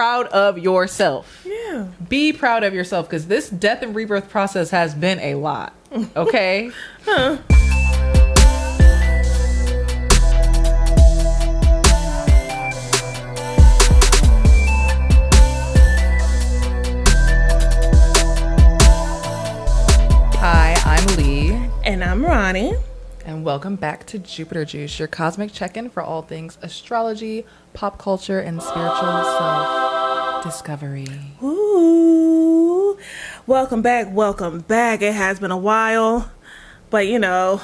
proud of yourself. Yeah. Be proud of yourself, because this death and rebirth process has been a lot. Okay? Huh. Hi, I'm Lee. And I'm Ronnie. And welcome back to Jupiter Juice, your cosmic check-in for all things astrology, pop culture, and spiritual self-discovery. Ooh. Welcome back. Welcome back. It has been a while, but you know,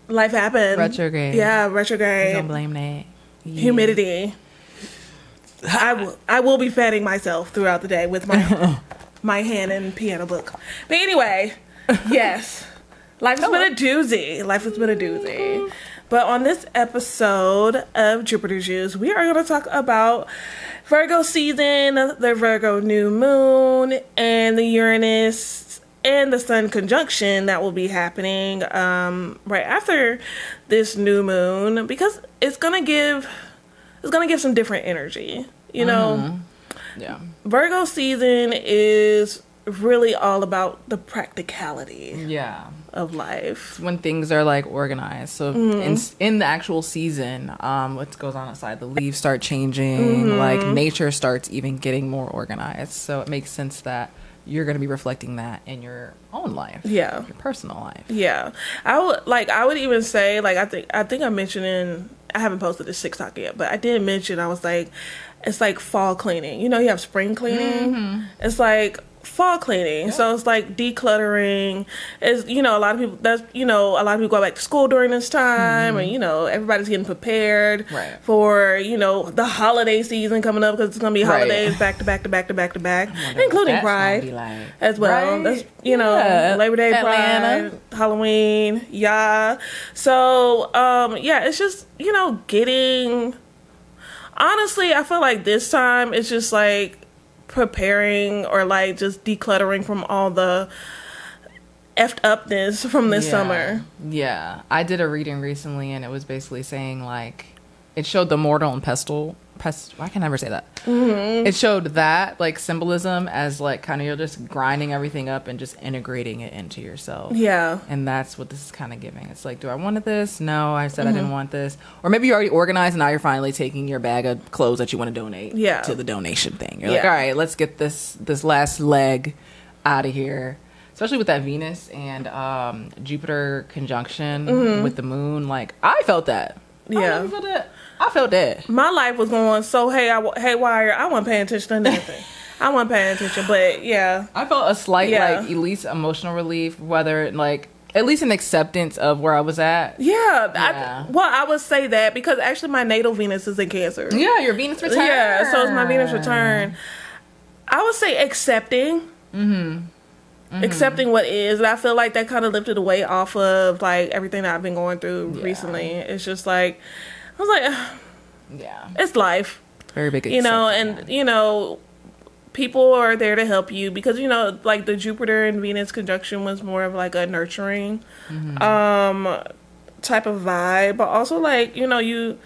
life happened. Retrograde. Yeah, retrograde. Don't blame that. Yeah. Humidity. I will be fanning myself throughout the day with my hand and piano book. But anyway, yes. Life has been a doozy. Life has been a doozy. But on this episode of Jupiter Juice, we are going to talk about Virgo season, the Virgo new moon, and the Uranus and the Sun conjunction that will be happening right after this new moon, because it's going to give some different energy. You know, Yeah. Virgo season is really all about the practicality of life. When things are like organized. So in the actual season, what goes on outside, the leaves start changing, like nature starts even getting more organized. So it makes sense that you're going to be reflecting that in your own life. Yeah. Your personal life. Yeah. I would even say, like, I think I mentioned I haven't posted this TikTok yet, but I did mention, I was like, it's like fall cleaning. You know, you have spring cleaning. It's like fall cleaning. Yeah. So it's like decluttering. It's, you know, a lot of people go back to school during this time, and you know, everybody's getting prepared for, you know, the holiday season coming up, because it's gonna be holidays back to back to back to back to back, including Pride as well. That's, you know, Labor Day, Atlanta. Pride, Halloween, So it's just, you know, getting, honestly, I feel like this time it's just like preparing, or like just decluttering from all the effed upness from this summer. Yeah. I did a reading recently, and it was basically saying, like, it showed the mortal and pestle. I can never say that. It showed that, like, symbolism as, like, kind of you're just grinding everything up and just integrating it into yourself. Yeah. And that's what this is kind of giving. It's like, do I wanted this? No, I said I didn't want this. Or maybe you're already organized, and now you're finally taking your bag of clothes that you want to donate to the donation thing. You're like, all right, let's get this last leg out of here. Especially with that Venus and Jupiter conjunction with the moon. Like, I felt that. Yeah. I felt that. My life was going so haywire. I wasn't paying attention to nothing. I wasn't paying attention, but yeah. I felt a slight, like, at least emotional relief, whether, like, at least an acceptance of where I was at. Yeah. I would say that, because actually my natal Venus is in Cancer. Yeah, your Venus return. Yeah, so it's my Venus return. I would say accepting. Accepting what is. And I feel like that kind of lifted the weight off of, like, everything that I've been going through recently. It's just like, I was like, it's life. Very big acceptance. You know, and, you know, people are there to help you, because, you know, like, the Jupiter and Venus conjunction was more of like a nurturing type of vibe. But also, like, you know, you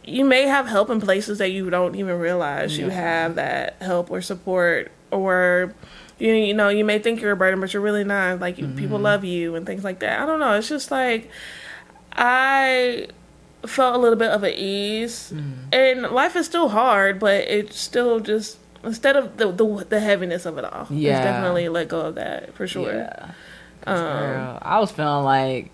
may have help in places that you don't even realize you have that help or support, or you know, you may think you're a burden, but you're really not. Like, people love you and things like that. I don't know. It's just like, I felt a little bit of an ease, and life is still hard, but it's still just, instead of the heaviness of it all, it's definitely let go of that for sure. Girl, I was feeling like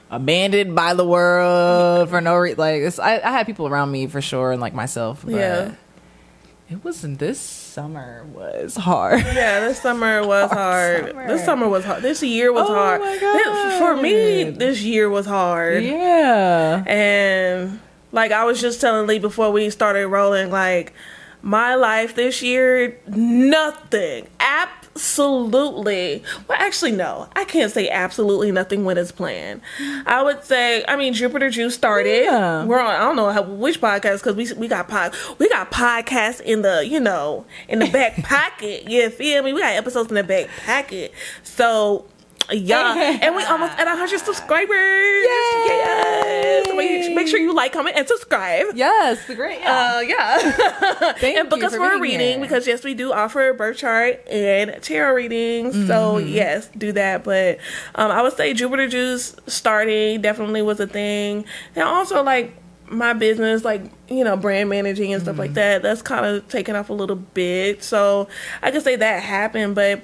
abandoned by the world for no reason. Like, I had people around me for sure, and like myself, but it wasn't. This summer was hard. Yeah, this summer was hard. This summer was hard. This year was hard. My God. For me, this year was hard. Yeah. And, like, I was just telling Lee before we started rolling, like, my life this year, nothing. Absolutely. Well, actually, no. I can't say absolutely nothing when it's planned. I would say, I mean, Jupiter Juice started. Yeah. We're on, I don't know which podcast, because we got podcasts in the, you know, in the back pocket. You feel me? We got episodes in the back pocket. So Yeah, and we almost at 100 subscribers. Yes. Make sure you like, comment, and subscribe. Yes, great. Yeah. Thank and book you us for for a being reading here. because yes, we do offer birth chart and tarot readings. So yes, do that. But I would say Jupiter juice starting definitely was a thing, and also like my business, like, you know, brand managing and stuff like that, that's kind of taken off a little bit. So I could say that happened, but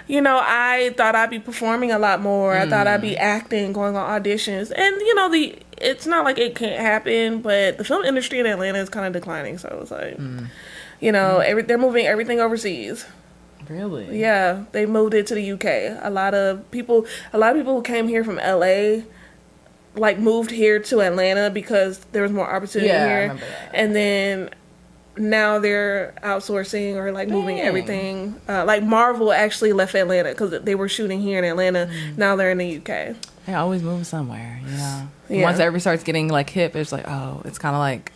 you know, I thought I'd be performing a lot more. I thought I'd be acting, going on auditions, and you know, it's not like it can't happen, but the film industry in Atlanta is kind of declining. So it's like, you know, they're moving everything overseas. Really? Yeah, they moved it to the UK. A lot of people who came here from LA like moved here to Atlanta because there was more opportunity Yeah, I here. remember that. And then now they're outsourcing or like moving Dang. everything. Like Marvel actually left Atlanta because they were shooting here in Atlanta. Now they're in the UK. They always move somewhere, you know. Yeah. Once everybody starts getting like hip, it's like, oh, it's kind of like,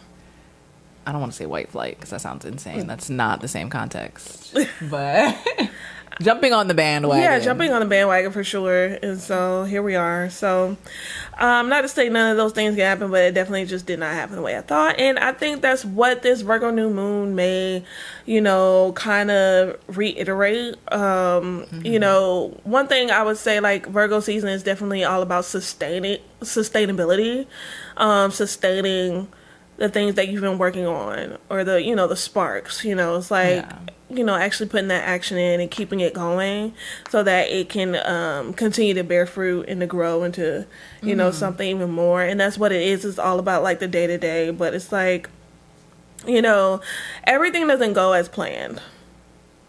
I don't want to say white flight because that sounds insane. That's not the same context. But jumping on the bandwagon. Yeah, jumping on the bandwagon for sure. And so here we are. So not to say none of those things can happen, but it definitely just did not happen the way I thought. And I think that's what this Virgo new moon may, you know, kind of reiterate. You know, one thing I would say, like, Virgo season is definitely all about sustainability, sustaining the things that you've been working on, or the, you know, the sparks, you know, it's like, you know, actually putting that action in and keeping it going so that it can continue to bear fruit and to grow into, you know, something even more. And that's what it is. It's all about like the day to day, but it's like, you know, everything doesn't go as planned.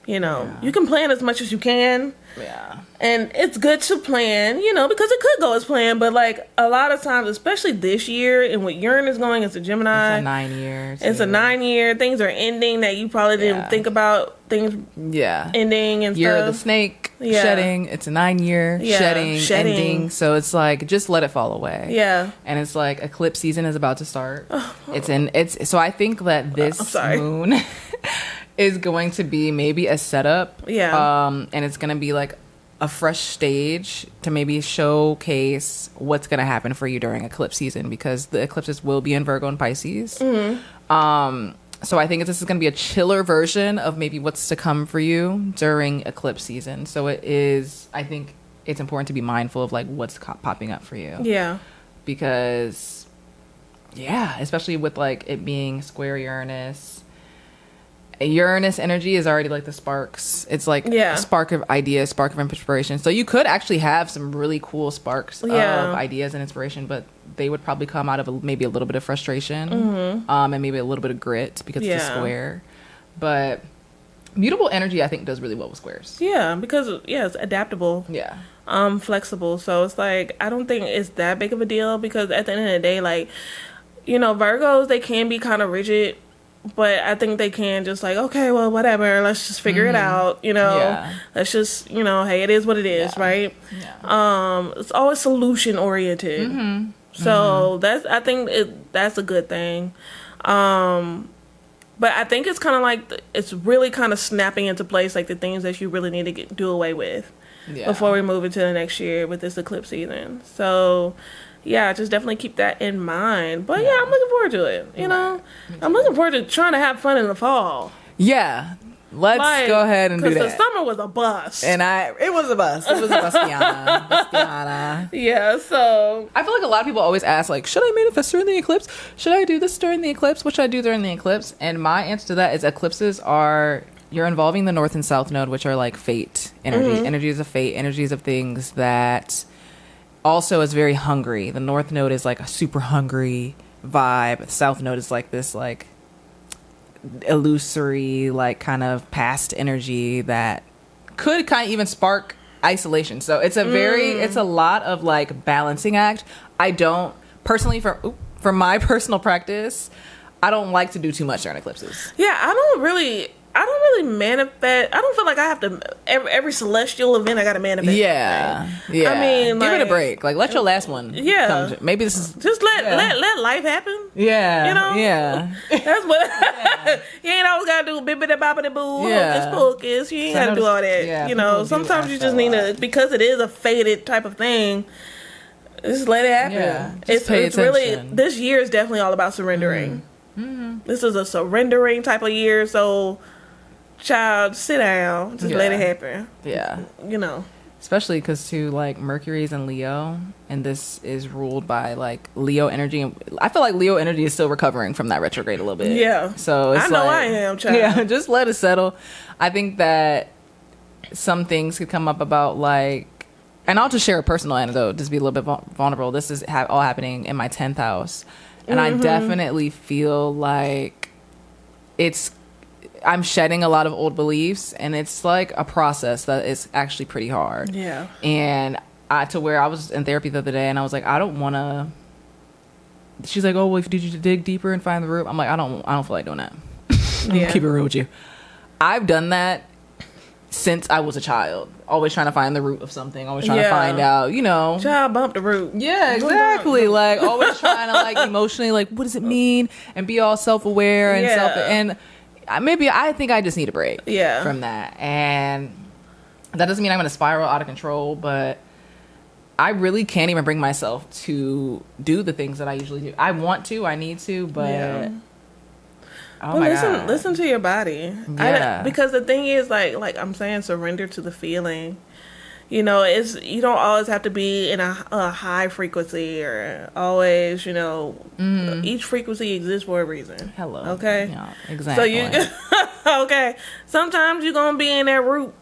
You know, you can plan as much as you can. Yeah. And it's good to plan, you know, because it could go as planned. But like a lot of times, especially this year, and with Uranus going into Gemini, It's a 9 years. it's a 9 year. Things are ending that you probably didn't think about. Things ending and Year stuff. of the snake shedding. It's a 9 year shedding, ending. So it's like, just let it fall away. Yeah. And it's like eclipse season is about to start. So I think that this moon is going to be maybe a setup. Yeah. And it's going to be like a fresh stage to maybe showcase what's going to happen for you during eclipse season, because the eclipses will be in Virgo and Pisces. So I think this is going to be a chiller version of maybe what's to come for you during eclipse season. So I think it's important to be mindful of like what's popping up for you. Yeah. Because, especially with like it being square Uranus. Uranus energy is already like the sparks. It's like a spark of ideas, spark of inspiration. So you could actually have some really cool sparks of ideas and inspiration, but they would probably come out of maybe a little bit of frustration, and maybe a little bit of grit because it's a square. But mutable energy, I think, does really well with squares. Yeah, because it's adaptable. Yeah. Flexible. So it's like, I don't think it's that big of a deal, because at the end of the day, like, you know, Virgos, they can be kind of rigid. But I think they can just like, okay, well, whatever. Let's just figure it out, you know. Yeah. Let's just, you know, hey, it is what it is, right? Yeah. It's always solution oriented. So I think that's a good thing. But I think it's kind of like it's really kind of snapping into place, like the things that you really need to do away with before we move into the next year with this eclipse season. So. Yeah, just definitely keep that in mind. But I'm looking forward to it. You know, I'm looking forward to trying to have fun in the fall. Yeah, let's go ahead and do that. Because the summer was a bust, and it was a bust. It was a bustiana. Yeah, so I feel like a lot of people always ask, like, should I manifest during the eclipse? Should I do this during the eclipse? What should I do during the eclipse? And my answer to that is eclipses are. You're involving the North and South Node, which are like fate energies, energies of fate, energies of things that. Also is very hungry. The North Node is like a super hungry vibe. The South Node is like this like illusory, like kind of past energy that could kind of even spark isolation. So it's it's a lot of like balancing act. I don't personally, for my personal practice, I don't like to do too much during eclipses. Yeah, I don't really manifest. I don't feel like I have to every celestial event I got to manifest. Yeah. I mean, give it a break. Like, let your last one. Yeah. Maybe this is just let life happen. Yeah. You know. Yeah. That's what. You ain't always gotta do bibbidi bobbidi boo, Yeah. hocus pocus. You ain't gotta do all that. Yeah, you know, people do sometimes ask you that just a need lot. to, because it is a fated type of thing, just let it happen. Yeah, just pay it's really, attention. this year is definitely all about surrendering. This is a surrendering type of year, so child, sit down, just let it happen. Yeah. You know. Especially because too, like, Mercury's in Leo, and this is ruled by like Leo energy, and I feel like Leo energy is still recovering from that retrograde a little bit. Yeah. So it's I know like, I am, child. Yeah, just let it settle. I think that some things could come up about like, and I'll just share a personal anecdote, just be a little bit vulnerable. This is all happening in my 10th house, and I definitely feel like I'm shedding a lot of old beliefs, and it's like a process that is actually pretty hard. Yeah. And to where I was in therapy the other day, and I was like, I don't want to. She's like, oh, well, did you dig deeper and find the root? I'm like, I don't feel like doing that. Yeah. Keep it real with you. I've done that since I was a child. Always trying to find the root of something. Always trying to find out, you know. Child, bump the root. Yeah, exactly. Like, always trying to, like, emotionally, like, what does it mean? And be all self-aware and and maybe I think I just need a break from that. And that doesn't mean I'm going to spiral out of control, but I really can't even bring myself to do the things that I usually do. I want to, I need to, but oh my God. Listen to your body. Yeah. Because the thing is, like I'm saying, surrender to the feeling. You know, you don't always have to be in a high frequency or always, you know, each frequency exists for a reason. Hello. Okay. Yeah, exactly. So okay. Sometimes you're gonna be in that root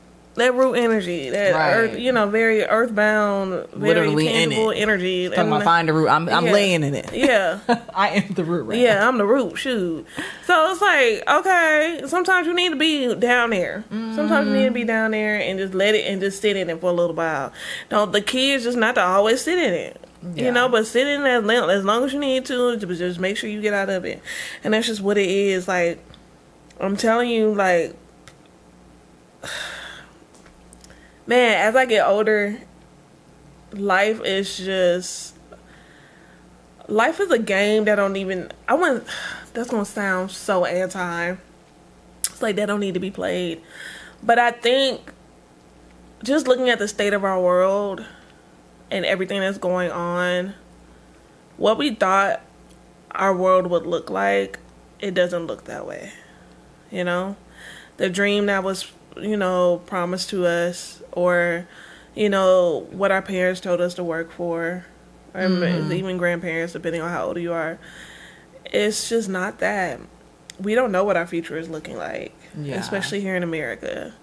energy, that earth, you know, very earthbound, very literally tangible in it. energy. Talking about find the root. I'm laying in it. Yeah. I am the root right Yeah, now. I'm the root. Shoot. So it's like, okay, sometimes you need to be down there. Sometimes you need to be down there and just let it and just sit in it for a little while. Don't the key is just not to always sit in it. You know, but sit in it as long as you need to, just make sure you get out of it. And that's just what it is. Like, I'm telling you, like, man, as I get older, life is a game that that's gonna sound so anti. It's like that don't need to be played. But I think just looking at the state of our world and everything that's going on, what we thought our world would look like, it doesn't look that way. You know? The dream that was, you know, promised to us, or, you know, what our parents told us to work for, or even grandparents, depending on how old you are. It's just not that. We don't know what our future is looking like, especially here in America.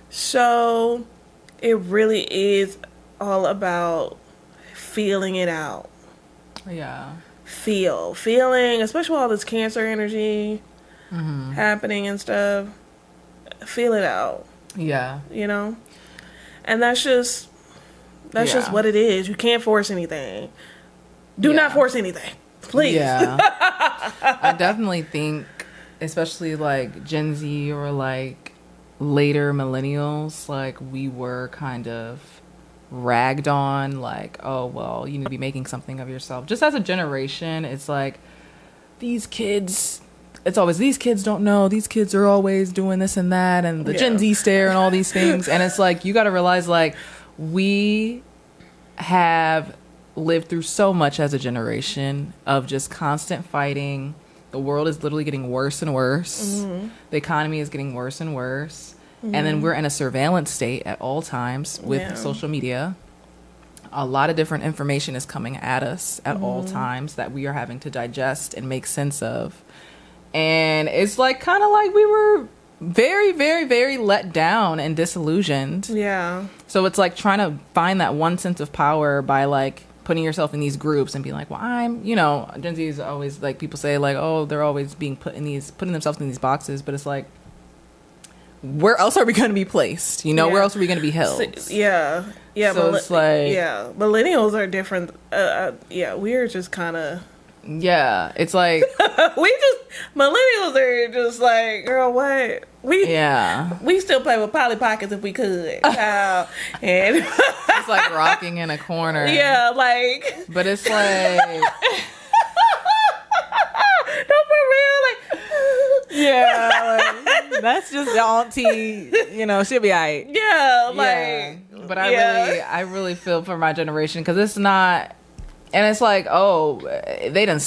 So it really is all about feeling it out. Yeah. Feeling, especially with all this cancer energy happening and stuff. Feel it out. Yeah. You know? And that's just what it is. You can't force anything. Do not force anything. Please. Yeah. I definitely think, especially like Gen Z or like later millennials, like we were kind of ragged on, like, oh, well, you need to be making something of yourself. Just as a generation, it's like these kids don't know, these kids are always doing this and that, and the Gen Z stare and all these things. And it's like, you got to realize, like, we have lived through so much as a generation of just constant fighting. The world is literally getting worse and worse. The economy is getting worse and worse. And then we're in a surveillance state at all times with social media. A lot of different information is coming at us at all times that we are having to digest and make sense of. And it's like kind of like we were very, very, very let down and disillusioned. Yeah. So it's like trying to find that one sense of power by like putting yourself in these groups and being like, well, I'm, you know, Gen Z is always like, people say like, oh, they're always being putting themselves in these boxes. But it's like, where else are we going to be placed? You know, where else are we going to be held? Yeah. So it's like, millennials are different. We're just kind of. Yeah, it's like millennials are just like, girl, what? We still play with Polly Pockets if we could, and it's like rocking in a corner. Yeah, like, but it's like, no, for real, like, Yeah, like, that's just the auntie. She'll be alright. Yeah, But I really feel for my generation because it's not, and it's like, oh, they done.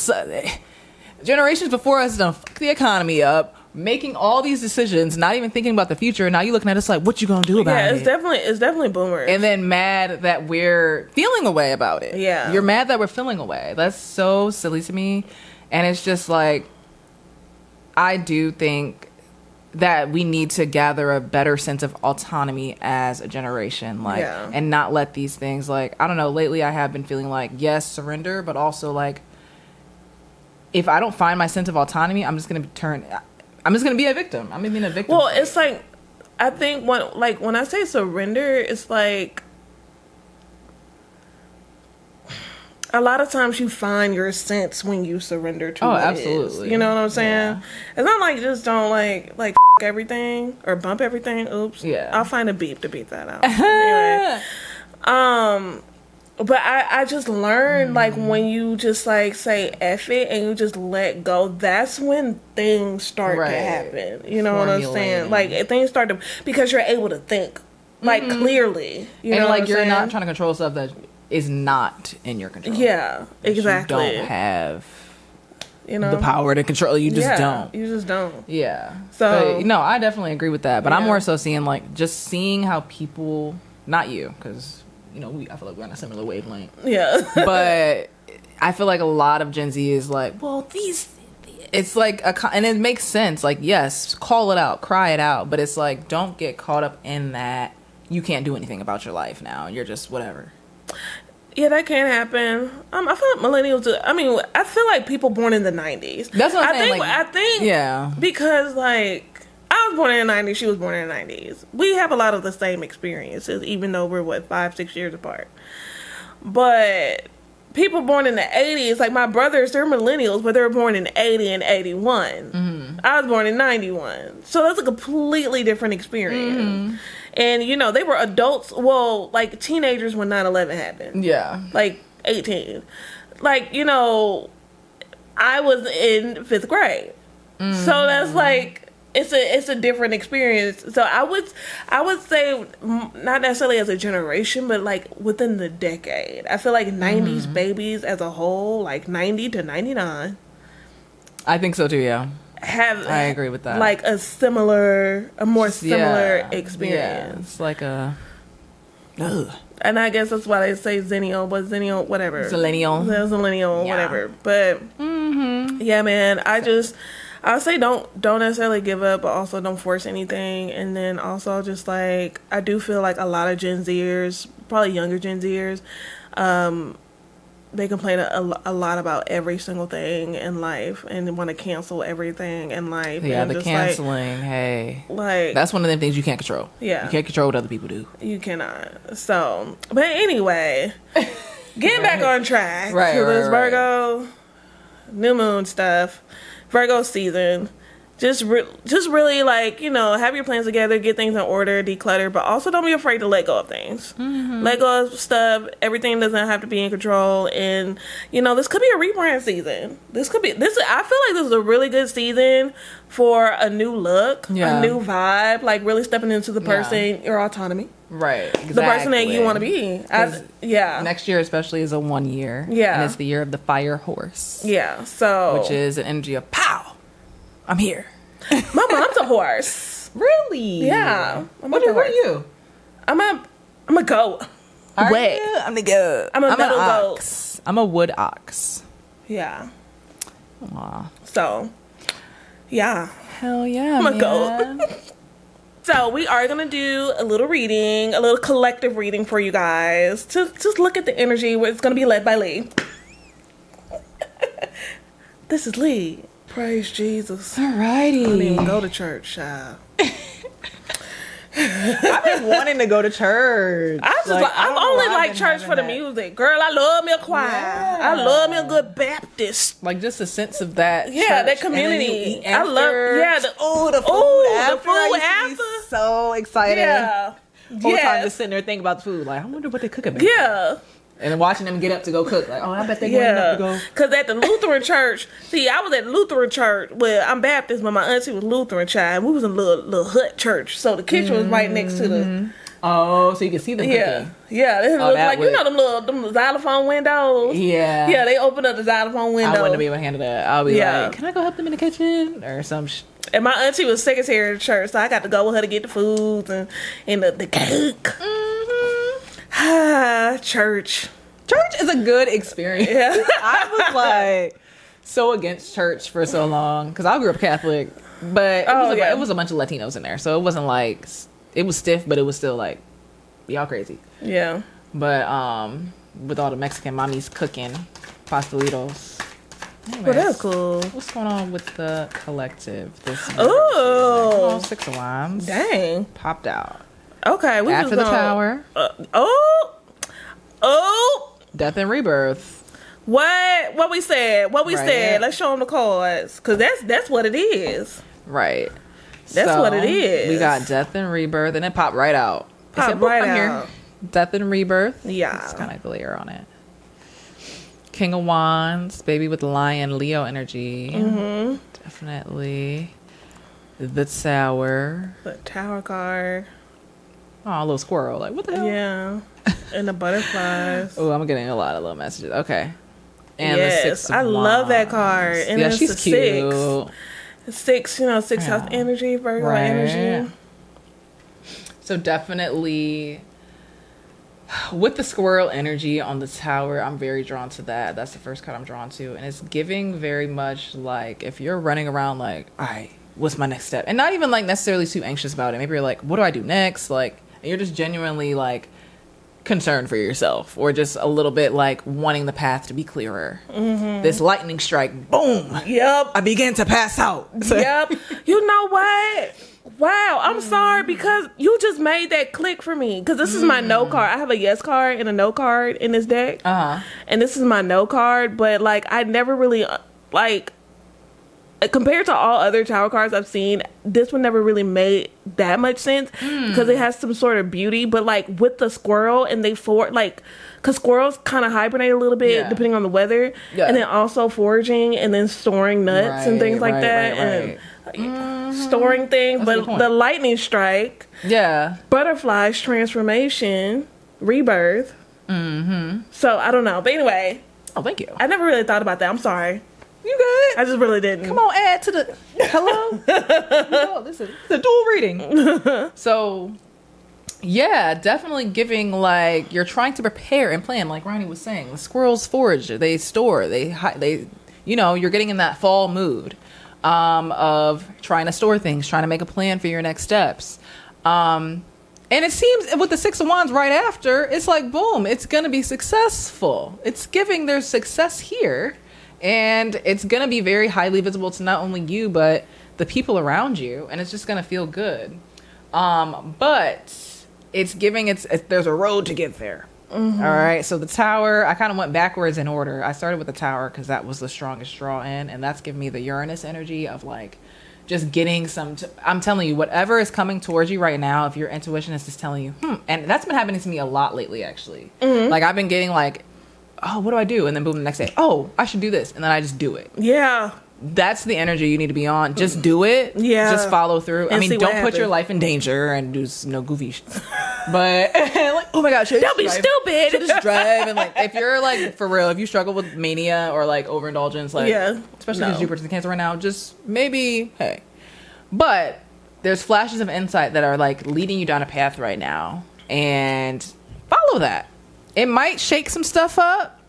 Generations before us done fuck the economy up, making all these decisions, not even thinking about the future. Now you looking at us like, what you gonna do about it? Yeah, it's definitely boomers. And then mad that we're feeling a way about it. Yeah, you're mad that we're feeling a way. That's so silly to me. And it's just like, I do think that we need to gather a better sense of autonomy as a generation, and not let these things, like, I don't know, lately I have been feeling like, yes, surrender, but also like, if I don't find my sense of autonomy, I'm just gonna be a victim. I'm gonna be a victim. Well, it's like, I think when I say surrender, it's like, a lot of times you find your sense when you surrender to what absolutely. It is. You know what I'm saying? Yeah. It's not like just don't like everything or bump everything. Oops. Yeah. I'll find a beep to beat that out. Anyway. But I just learned, like, when you just, like, say F it and you just let go, that's when things start to happen. You know what I'm saying? Like, things start to, because you're able to think, like, clearly. You know, like, you're not trying to control stuff that is not in your control. Yeah, exactly. You don't have, the power to control. You just don't. You just don't. Yeah. So, but, no, I definitely agree with that. But I'm more so seeing, like, just seeing how people, not you, because... I feel like we're on a similar wavelength. Yeah. But I feel like a lot of Gen Z is like, well, it's like, and it makes sense. Like, yes, call it out, cry it out. But it's like, don't get caught up in that. You can't do anything about your life now. You're just whatever. Yeah, that can happen. I feel like millennials, I feel like people born in the 90s. That's what I'm saying. I think, yeah. Because, like, I was born in the 90s, she was born in the 90s. We have a lot of the same experiences, even though we're, 5-6 years apart. But people born in the 80s, like my brothers, they're millennials, but they were born in 80 and 81. Mm-hmm. I was born in 91. So that's a completely different experience. Mm-hmm. And, they were adults, like teenagers when 9/11 happened. Yeah. Like 18. Like, I was in 5th grade. Mm-hmm. So that's like... It's a different experience. So I would say not necessarily as a generation, but like within the decade. I feel like 90s babies as a whole, like 90 to 99. I think so too, yeah. I agree with that. Like a more similar experience. Yeah, it's like a... Ugh. And I guess that's why they say Zennial, but Zennial, whatever. Zillennial. Zillennial, whatever. But yeah, man, I would say don't necessarily give up, but also don't force anything. And then also just like, I do feel like a lot of Gen Zers, probably younger Gen Zers, they complain a lot about every single thing in life and want to cancel everything in life. Yeah, and the just canceling, hey. Like, that's one of them things you can't control. Yeah. You can't control what other people do. You cannot. So, but anyway, getting back on track to this Virgo new moon stuff. Virgo season, just really like, have your plans together, get things in order, declutter, but also don't be afraid to let go of things. Mm-hmm. Let go of stuff. Everything doesn't have to be in control. And this could be a rebrand season. I feel like this is a really good season for a new look, a new vibe, like really stepping into the person, your autonomy. Right, exactly. The person that you want to be. Next year especially is a 1 year. Yeah. And it's the year of the fire horse. Yeah, so... which is an energy of, pow! I'm here. My mom's a horse. Really? Yeah. What are you? I'm a goat. Wait. I'm the goat. I'm a metal goat. I'm a wood ox. Yeah. Aw. So, yeah. Hell yeah, I'm a goat. So we are going to do a little reading, a little collective reading for you guys. Just look at the energy. It's going to be led by Lee. This is Lee. Praise Jesus. Alrighty. I don't even go to church, child. I've been wanting to go to church. I've only liked church for the music. Girl, I love me a choir. Yeah. I love me a good Baptist. Like just a sense of that. Yeah, that community. I love. Yeah, the food after. So excited. Yeah. Whole time just sitting there thinking about the food. Like, I wonder what they cooking. Yeah. And then watching them get up to go cook. Like, oh, I bet they're getting up to go. Because at the Lutheran church, I was at Lutheran church. Well, I'm Baptist, but my auntie was Lutheran child. We was in a little hut church. So the kitchen was right next to the... Oh, so you can see them cooking. Yeah. It looked like, you know them xylophone windows? Yeah. Yeah, they opened up the xylophone window. I wouldn't be able to handle that. I'll be like, can I go help them in the kitchen? Or some And my auntie was secretary of the church, so I got to go with her to get the foods and the cake. Church. Church is a good experience. Yeah. I was like so against church for so long because I grew up Catholic, but it was a bunch of Latinos in there, so it wasn't like it was stiff, but it was still like y'all crazy. Yeah. But with all the Mexican mommies cooking pastelitos. Anyways, Well, that's cool. What's going on with the collective this month? Oh, Six of Wands. dang. Popped out. Okay. We After the Tower. Death and Rebirth. What we said? Right. Said? Let's show them the cards, cause that's what it is. Right. That's what it is. We got Death and Rebirth, and it popped right out. Popped right out. Death and Rebirth. Yeah. It's kind of glare on it. King of Wands, baby with Lion, Leo energy. Mm-hmm. Definitely. The Tower. The Tower card. Oh, a little squirrel. Like, what the hell? Yeah. And the butterflies. Oh, I'm getting a lot of little messages. Okay. And yes, the Six of I love that Wands. card. And yeah, it's she's the cute. Six, six house energy, Virgo energy. So definitely with the squirrel energy on the Tower, I'm very drawn to that. That's the first card I'm drawn to. And it's giving very much like if you're running around like, all right, what's my next step? And not even like necessarily too anxious about it. Maybe you're like, what do I do next? Like, and you're just genuinely like concerned for yourself or just a little bit like wanting the path to be clearer. Mm-hmm. This lightning strike, boom. Yep. I began to pass out. Yep. You know what? Wow, I'm sorry because you just made that click for me. Because this is my no card. I have a yes card and a no card in this deck. And this is my no card. But, like, I never really, like, compared to all other Tower cards I've seen, this one never really made that much sense. Because it has some sort of beauty. But, like, with the squirrel and because squirrels kind of hibernate a little bit depending on the weather. Yeah. And then also foraging and then storing nuts and things like that. And storing things. But the lightning strike. Yeah. Butterflies, transformation, rebirth. So, I don't know. But anyway. Oh, thank you. I never really thought about that. I'm sorry. You good? I just really didn't. Come on, add to the... Hello? This is a dual reading. So... yeah, definitely giving like you're trying to prepare and plan, like Ronnie was saying. The squirrels forage, they store, they you're getting in that fall mood of trying to store things, trying to make a plan for your next steps. And it seems with the Six of Wands right after, it's like boom, it's gonna be successful. It's giving there's success here, and it's gonna be very highly visible to not only you but the people around you, and it's just gonna feel good. But it's giving there's a road to get there. All right. So the Tower, I kind of went backwards in order. I started with the Tower because that was the strongest draw in. And that's giving me the Uranus energy of like just getting I'm telling you, whatever is coming towards you right now, if your intuition is just telling you, and that's been happening to me a lot lately, actually. Like I've been getting like, oh, what do I do? And then boom, the next day, oh, I should do this. And then I just do it. Yeah. That's the energy you need to be on. Just do it. Yeah. Just follow through. And I mean, don't put your life in danger and do no goofy shit. But like, oh my gosh, don't be stupid. Just drive and like, if you're like for real, if you struggle with mania or like overindulgence, like especially because Jupiter's in Cancer right now, just maybe But there's flashes of insight that are like leading you down a path right now, and follow that. It might shake some stuff up.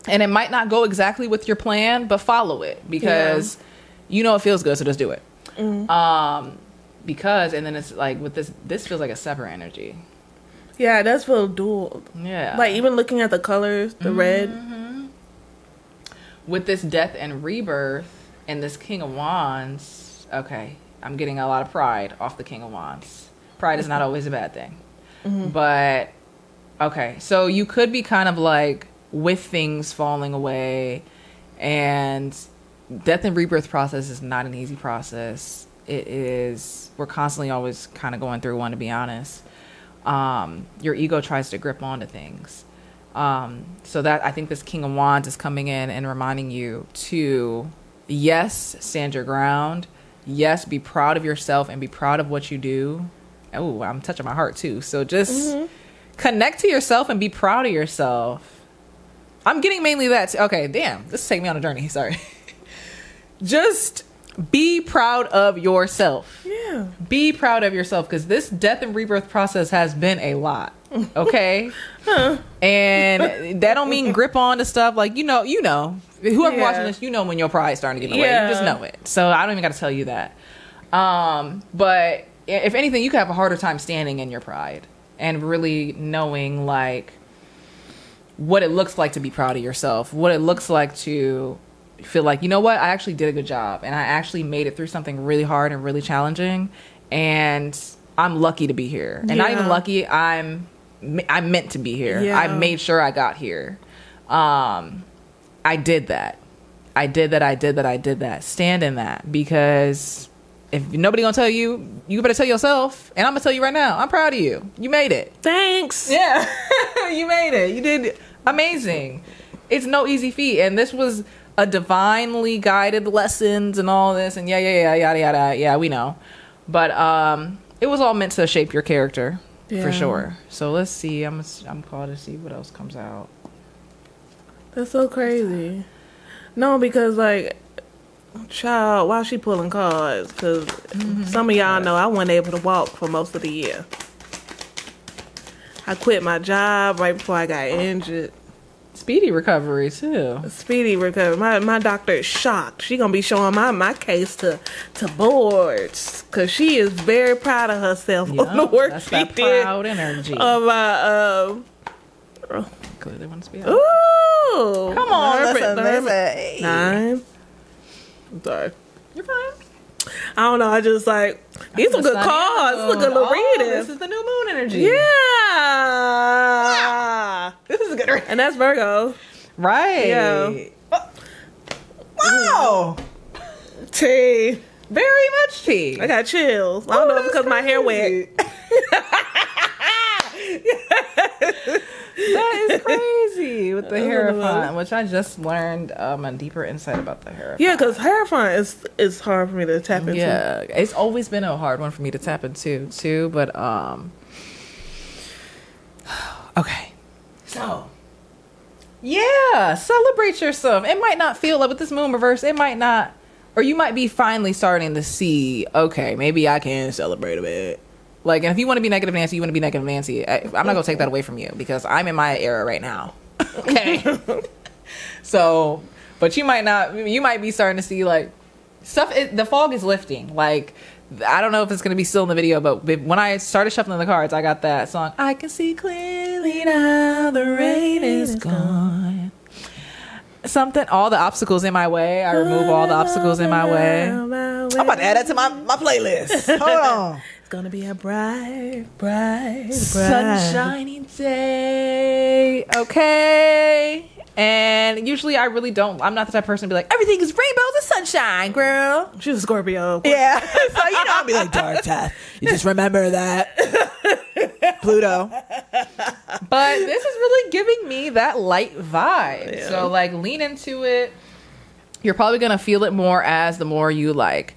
And it might not go exactly with your plan, but follow it because it feels good, so just do it. Because, and then it's like with this feels like a separate energy. Yeah, it does feel dual. Yeah. Like even looking at the colors, the red. With this Death and Rebirth and this King of Wands, okay, I'm getting a lot of pride off the King of Wands. Pride is not always a bad thing. But, okay, so you could be kind of like, with things falling away, and Death and Rebirth process is not an easy process. We're constantly always kind of going through one, to be honest. Your ego tries to grip onto things. So that I think this King of Wands is coming in and reminding you to, yes, stand your ground. Yes, be proud of yourself and be proud of what you do. Oh, I'm touching my heart too. So just connect to yourself and be proud of yourself. I'm getting mainly that. Okay, damn. This is taking me on a journey. Sorry. Just be proud of yourself. Yeah. Be proud of yourself, because this death and rebirth process has been a lot. Okay? And that don't mean grip on to stuff. Like, you know. Whoever watching this, you know when your pride's starting to get in the way. You just know it. So I don't even got to tell you that. But if anything, you could have a harder time standing in your pride and really knowing, like, what it looks like to be proud of yourself, what it looks like to feel like, you know what, I actually did a good job and I actually made it through something really hard and really challenging, and I'm lucky to be here. And not even lucky, I'm meant to be here. I made sure I got here. I did that. Stand in that, because if nobody gonna tell you, you better tell yourself. And I'm gonna tell you right now, I'm proud of you. You made it. Thanks. Yeah. You made it. You did amazing. It's no easy feat. And this was a divinely guided lessons and all this, and yada yada. Yeah, we know. But it was all meant to shape your character for sure. So let's see. I'm called to see what else comes out. That's so crazy. No, because like, child, why she pulling cards? Because some of y'all know I wasn't able to walk for most of the year. I quit my job right before I got injured. Speedy recovery too. Speedy recovery. My doctor is shocked. She gonna be showing my case to boards, because she is very proud of herself on the work she did. Proud energy. Clearly wants to be out. Ooh, come on, listen. 9. I'm sorry. You're fine. I don't know. I just like, these are good cards. This is a good little reading. This is the new moon energy. Yeah. This is a good reading. And that's Virgo. Right. Yeah. Wow. Tea. Very much tea. I got chills. I don't know if it's because my hair wet. That is crazy with the Hierophant, which I just learned a deeper insight about the Hierophant. Yeah, because Hierophant is hard for me to tap into. Yeah, it's always been a hard one for me to tap into too. But okay, so yeah, celebrate yourself. It might not feel like with this moon reverse, it might not, or you might be finally starting to see, okay, maybe I can celebrate a bit. Like, and if you want to be negative Nancy, you want to be negative Nancy. I'm not going to take that away from you, because I'm in my era right now. Okay. So, but you might be starting to see like stuff. The fog is lifting. Like, I don't know if it's going to be still in the video, but when I started shuffling the cards, I got that song. I can see clearly now, the rain is gone. Something, all the obstacles in my way. I remove all the obstacles in my way. I'm about to add that to my playlist. Hold on. It's gonna be a bright, sunshiny day. Okay. And usually I'm not the type of person to be like, everything is rainbows and sunshine, girl. She's a Scorpio. Yeah. So, I'll be like, dark time. You just remember that. Pluto. But this is really giving me that light vibe. Yeah. So, like, lean into it. You're probably going to feel it more as the more you, like,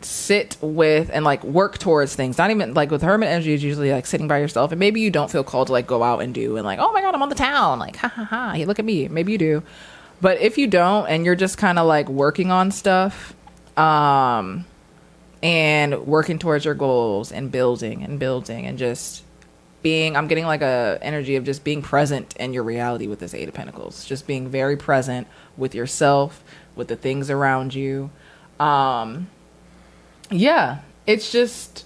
sit with and like work towards things. Not even like with hermit energy is usually like sitting by yourself, and maybe you don't feel called to like go out and do and like, oh my god, I'm on the town, like ha ha ha, hey, look at me. Maybe you do, but if you don't and you're just kind of like working on stuff and working towards your goals and building and just being, I'm getting like a energy of just being present in your reality with this Eight of Pentacles, just being very present with yourself, with the things around you. Yeah, it's just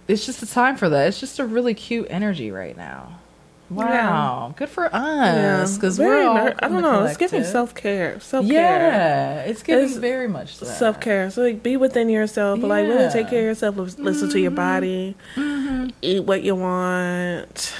a time for that. It's just a really cute energy right now. Wow, good for us, because we're all I don't know. It's giving self-care. Yeah, it's giving very much that. Self-care. So like, be within yourself, but like really take care of yourself. Listen to your body. Eat what you want.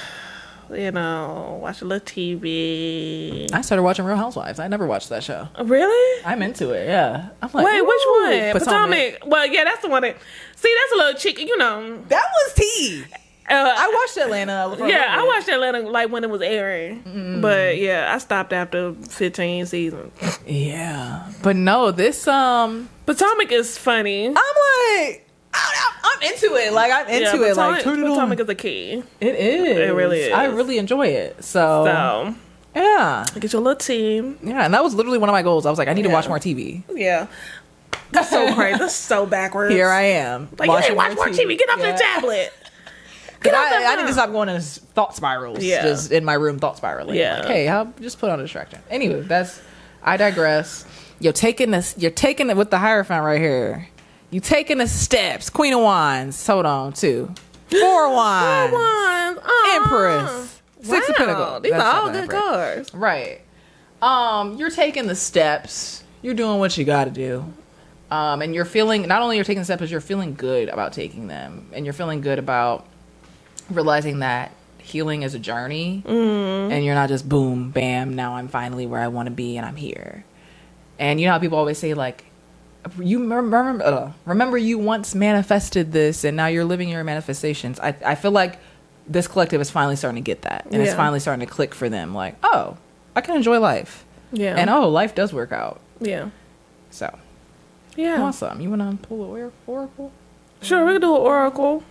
You know, watch a little TV. I started watching Real Housewives. I never watched that show. Really? I'm into it. Yeah. I'm like, wait, which one? Potomac. Well, yeah, that's the one that. See, that's a little chicken. You know, that was tea. I watched Atlanta. I watched Atlanta like when it was airing, but yeah, I stopped after 15 seasons. Yeah, but no, this Potomac is funny. I'm like, I'm into it. Like I'm into it. Like Potomac is a key. It is. It really is. I really enjoy it. So yeah, get your little team. Yeah, and that was literally one of my goals. I was like, I need to watch more TV. Yeah. That's so crazy. That's so backwards. Here I am. Like, you ain't watch more TV. Get off the tablet. I need to stop going in thought spirals. Yeah. Just in my room thought spiraling. Yeah. Like, hey, I'll just put on a distraction. Anyway, I digress. You're taking it with the Hierophant right here. You taking the steps. Queen of Wands. Hold on, 2. 4 Wands. 4 Wands. Empress. 6 of Pentacles. These are all good cards. Right. You're taking the steps. You're doing what you got to do. And you're feeling, not only you're taking steps, but you're feeling good about taking them. And you're feeling good about realizing that healing is a journey. And you're not just boom, bam, now I'm finally where I want to be and I'm here. And you know how people always say, like, you remember you once manifested this and now you're living your manifestations. I feel like this collective is finally starting to get that. And it's finally starting to click for them. Like, oh, I can enjoy life. Yeah. And oh, life does work out. Yeah. So. Yeah. Awesome. You want to pull an oracle? Sure, we can do an oracle.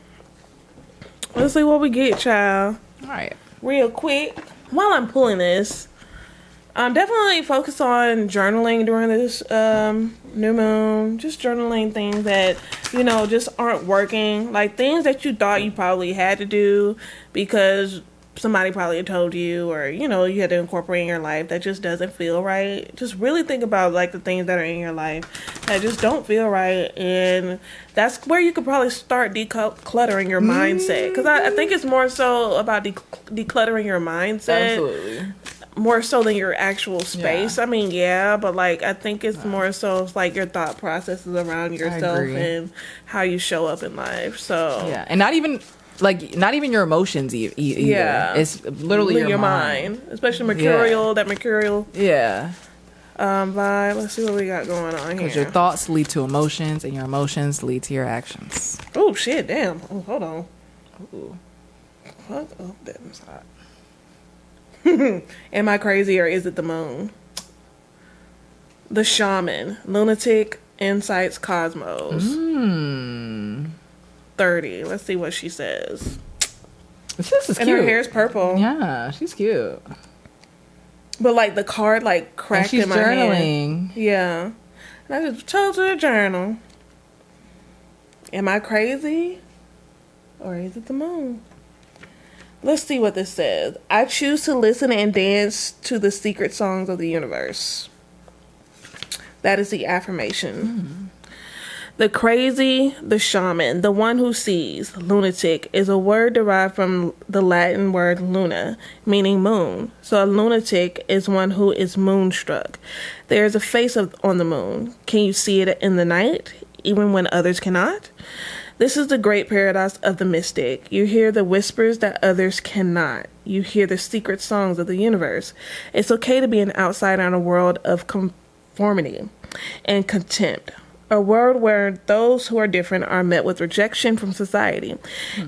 Let's see what we get, child. All right. Real quick. While I'm pulling this, I'm definitely focused on journaling during this new moon. Just journaling things that, just aren't working. Like things that you thought you probably had to do because somebody probably had told you, or you had to incorporate in your life that just doesn't feel right. Just really think about like the things that are in your life that just don't feel right, and that's where you could probably start decluttering your mindset, because I think it's more so about decluttering your mindset. Absolutely. More so than your actual space. I mean, but like I think it's more so it's like your thought processes around yourself and how you show up in life. So and not even your emotions either. It's literally your mind. Especially mercurial, that mercurial vibe. Let's see what we got going on here. Because your thoughts lead to emotions and your emotions lead to your actions. Oh shit, damn. Oh, hold on. Ooh. Fuck up that side. Am I crazy or is it the moon? The Shaman, Lunatic, Insights, Cosmos. 30. Let's see what she says. This is and cute. Her hair's purple. Yeah, she's cute. But like the card like cracked in my hand. Yeah. And I just chose her a journal. Am I crazy? Or is it the moon? Let's see what this says. I choose to listen and dance to the secret songs of the universe. That is the affirmation. The crazy, the shaman, the one who sees, lunatic, is a word derived from the Latin word luna, meaning moon. So a lunatic is one who is moonstruck. There is a face on the moon. Can you see it in the night, even when others cannot? This is the great paradox of the mystic. You hear the whispers that others cannot. You hear the secret songs of the universe. It's okay to be an outsider in a world of conformity and contempt. A world where those who are different are met with rejection from society.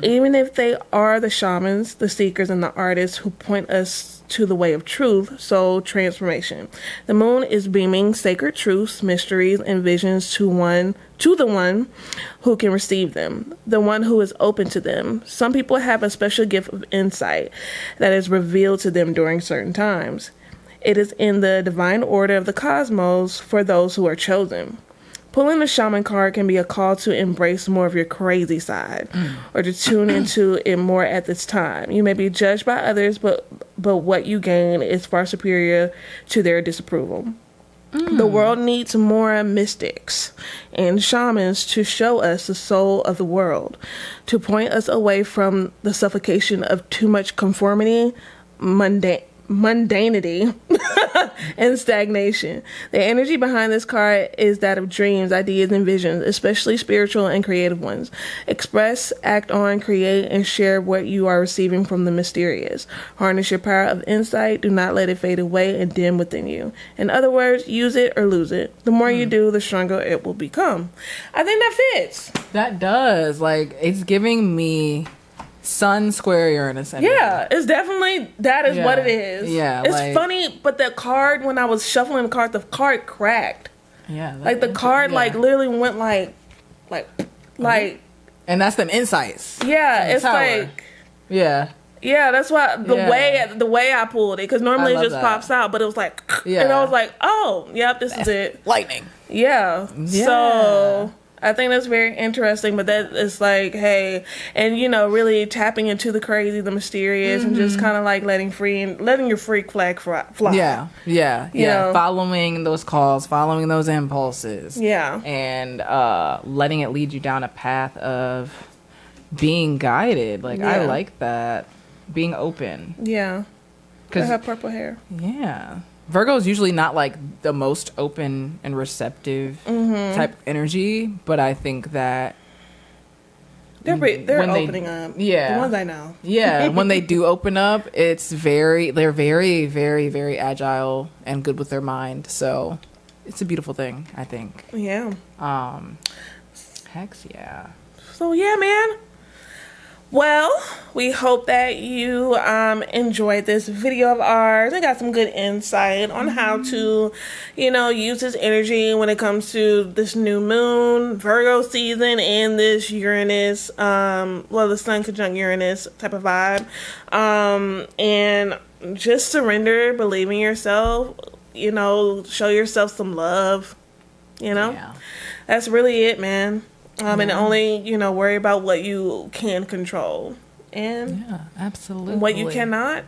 Even if they are the shamans, the seekers, and the artists who point us to the way of truth, soul transformation. The moon is beaming sacred truths, mysteries, and visions to the one who can receive them, the one who is open to them. Some people have a special gift of insight that is revealed to them during certain times. It is in the divine order of the cosmos for those who are chosen. Pulling the shaman card can be a call to embrace more of your crazy side or to tune into it more at this time. You may be judged by others, but what you gain is far superior to their disapproval. The world needs more mystics and shamans to show us the soul of the world, to point us away from the suffocation of too much conformity, mundanity, and stagnation. The energy behind this card is that of dreams, ideas, and visions, especially spiritual and creative ones. Express, act on, create, and share what you are receiving from the mysterious. Harness your power of insight. Do not let it fade away and dim within you. In other words, use it or lose it. The more you do, the stronger it will become. I think that fits. That does. Like, it's giving me Sun square Uranus energy. Yeah, it's definitely that is what it is. Yeah, it's like, funny, but the card when I was shuffling the card cracked. Yeah, like the card like literally went like, and that's them insights. Yeah, it's tower. like yeah. Yeah, that's why the way I pulled it, because normally it just pops out, but it was like, and I was like, oh, yep, this is it. Lightning. Yeah. So I think that's very interesting, but that is like, hey, and really tapping into the crazy, the mysterious, and just kind of like letting your freak flag fly. Yeah. Following those calls, following those impulses. Yeah. And letting it lead you down a path of being guided. Like, I like that. Being open. Yeah. Because I have purple hair. Yeah. Virgo is usually not like the most open and receptive type energy, but I think that they're opening up. Yeah. The ones I know. Yeah. When they do open up, they're very, very, very agile and good with their mind. So it's a beautiful thing, I think. Yeah. Heck yeah. So yeah, man. Well, we hope that you enjoyed this video of ours and got some good insight on how to, use this energy when it comes to this new moon, Virgo season, and this Uranus, the sun conjunct Uranus type of vibe. And just surrender, believe in yourself, show yourself some love, Yeah. That's really it, man. And only, worry about what you can control. And absolutely. What you cannot.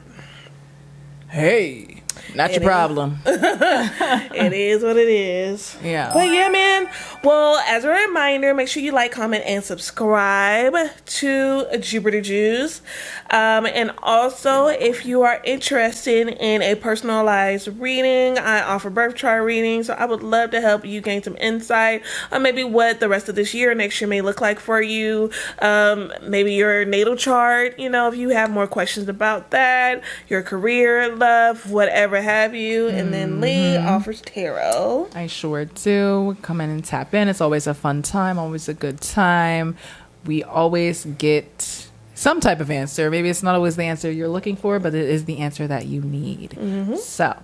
Hey, not your problem. It is what it is. Yeah. But yeah, man. Well, as a reminder, make sure you like, comment, and subscribe to Jupiter Juice. And also, if you are interested in a personalized reading, I offer birth chart readings. So I would love to help you gain some insight on maybe what the rest of this year, next year may look like for you. Maybe your natal chart, if you have more questions about that, your career, love, whatever have you. And then Lee offers tarot. I sure do. Come in and tap in. It's always a fun time, always a good time. We always get some type of answer. Maybe it's not always the answer you're looking for, but it is the answer that you need. So,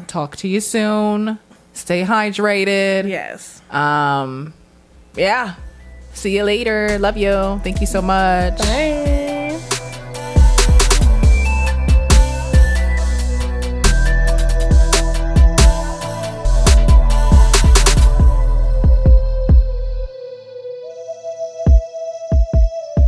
talk to you soon. Stay hydrated. Yes. Yeah. See you later. Love you. Thank you so much. Bye.